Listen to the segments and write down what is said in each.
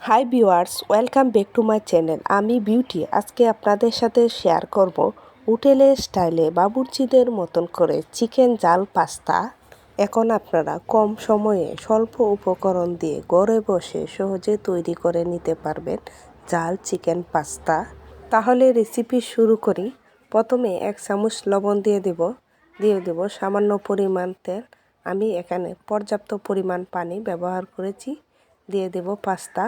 Hi viewers, welcome back to my channel. আমি beauty. আজকে আপনাদের সাথে শেয়ার করব হোটেলের স্টাইলে বাবুর্চিদের মতন করে চিকেন জাল পাস্তা। এখন আপনারা কম সময়ে স্বল্প উপকরণ দিয়ে ঘরে বসে সহজে তৈরি করে নিতে পারবেন জাল চিকেন পাস্তা। তাহলে রেসিপি শুরু করি। প্রথমে 1 চামচ লবণ দিয়ে দেব সামান্য পরিমাণ তেল। আমি এখানে পর্যাপ্ত পরিমাণ পানি ব্যবহার করেছি। দিয়ে দেব পাস্তা।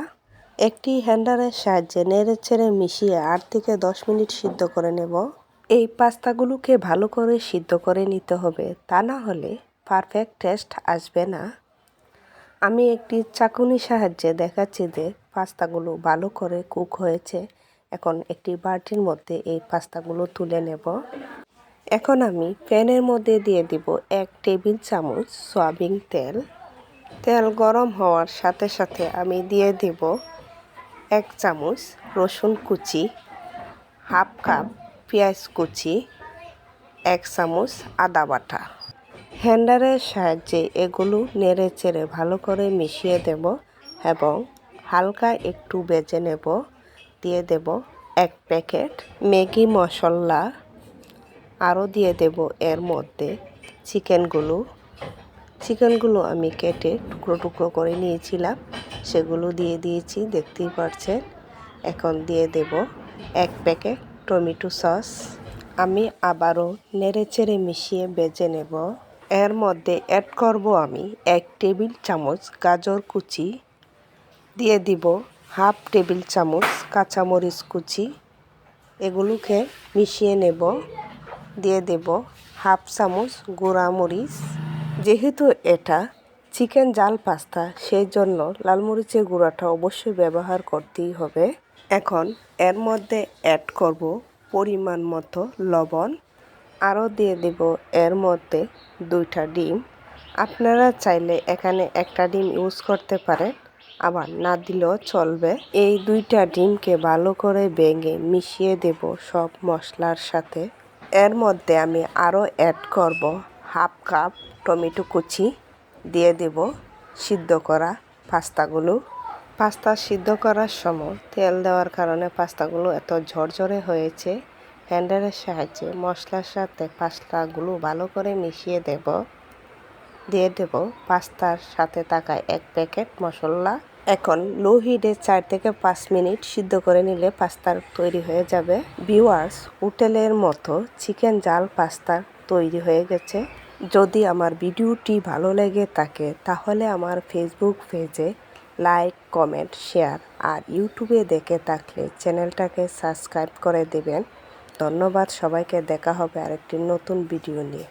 একটি হ্যান্ডারের সাহায্যে নেড়েচেড়ে মিশিয়ে 8 থেকে 10 মিনিট সিদ্ধ করে নেব। এই পাস্তাগুলোকে ভালো করে সিদ্ধ করে নিতে হবে, তা না হলে পারফেক্ট টেস্ট আসবে না। আমি একটি চাকুনির সাহায্যে দেখাচ্ছি যে পাস্তাগুলো ভালো করে কুক হয়েছে। এখন একটি বাটির মধ্যে এই পাস্তাগুলো তুলে নেব। এখন আমি প্যানের মধ্যে দিয়ে দিব 1 টেবিল চামচ সয়াবিন তেল। তেল গরম হওয়ার সাথে সাথে আমি দিয়ে দেব 1 চামচ রসুন কুচি, হাফ কাপ পেঁয়াজ কুচি, 1 চামচ আদা বাটা। হ্যান্ডারের সাহায্যে এগুলো নেড়েচেড়ে ভালো করে মিশিয়ে দেব এবং হালকা একটু ভেজে নেব। দিয়ে দেব 1 প্যাকেট ম্যাগি মশলা। আরও দিয়ে দেব এর মধ্যে চিকেনগুলো আমি কেটে টুকরো টুকরো করে নিয়েছিলাম, সেগুলো দিয়ে দিয়েছি, দেখতেই পাচ্ছেন। এখন দিয়ে দেব 1 প্যাকেট টমেটো সস। আমি আবারও নেড়েচেড়ে মিশিয়ে ভেজে নেব। এর মধ্যে অ্যাড করব আমি 1 টেবিল চামচ গাজর কুচি। দিয়ে দিব হাফ টেবিল চামচ কাঁচামরিচ কুচি। এগুলোকে মিশিয়ে নেব। দিয়ে দেব হাফ চামচ গুঁড়া মরিচ। যেহেতু এটা চিকেন জাল পাস্তা, সেই জন্য লাল মরিচের গুঁড়াটা অবশ্যই ব্যবহার করতেই হবে। এখন এর মধ্যে অ্যাড করব পরিমাণ মতো লবণ। আরও দিয়ে দেব এর মধ্যে 2টা ডিম। আপনারা চাইলে এখানে 1টা ডিম ইউজ করতে পারেন, আবার না দিলেও চলবে। এই 2টা ডিমকে ভালো করে ভেঙে মিশিয়ে দেব সব মশলার সাথে। এর মধ্যে আমি আরও অ্যাড করব হাফ কাপ টমেটো কুচি। দিয়ে দেব সিদ্ধ করা পাস্তাগুলো। পাস্তা সিদ্ধ করার সময় তেল দেওয়ার কারণে পাস্তাগুলো এত ঝরঝরে হয়েছে। হ্যান্ডারের সাহায্যে মশলার সাথে পাস্তাগুলো ভালো করে মিশিয়ে দেব। দিয়ে দেব পাস্তার সাথে থাকা 1 প্যাকেট মশলা। এখন লো হিটে 4 থেকে 5 মিনিট সিদ্ধ করে নিলে পাস্তা তৈরি হয়ে যাবে। ভিউয়ার্স, হোটেলের মতো চিকেন জাল পাস্তা তৈরি হয়ে গেছে। যদি আমার ভিডিওটি ভালো লেগে থাকে তাহলে আমার ফেসবুক পেজে লাইক, কমেন্ট, শেয়ার আর ইউটিউবে দেখে থাকলে চ্যানেলটাকে সাবস্ক্রাইব করে দেবেন। ধন্যবাদ সবাইকে। দেখা হবে আরেকটি নতুন ভিডিও নিয়ে।